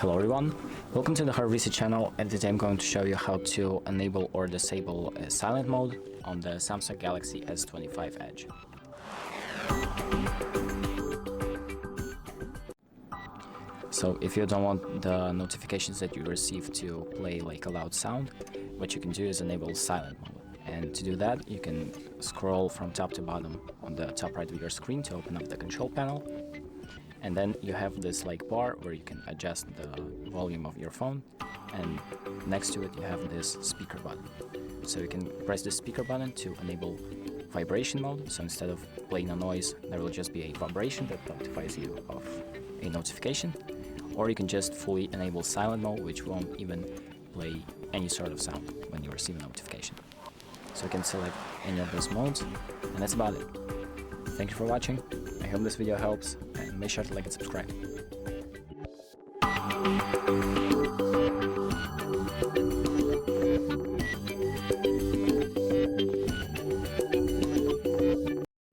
Hello everyone, welcome to the HardReset channel, and today I'm going to show you how to enable or disable silent mode on the Samsung Galaxy S25 Edge. So if you don't want the notifications that you receive to play like a loud sound, what you can do is enable silent mode. And to do that, you can scroll from top to bottom on the top right of your screen to open up the control panel. And then you have this like bar where you can adjust the volume of your phone, and next to it you have this speaker button. So you can press the speaker button to enable vibration mode. So instead of playing a noise, there will just be a vibration that notifies you of a notification. Or you can just fully enable silent mode, which won't even play any sort of sound when you receive a notification. So you can select any of those modes, and that's about it. Thank you for watching. I hope this video helps, and make sure to like and subscribe.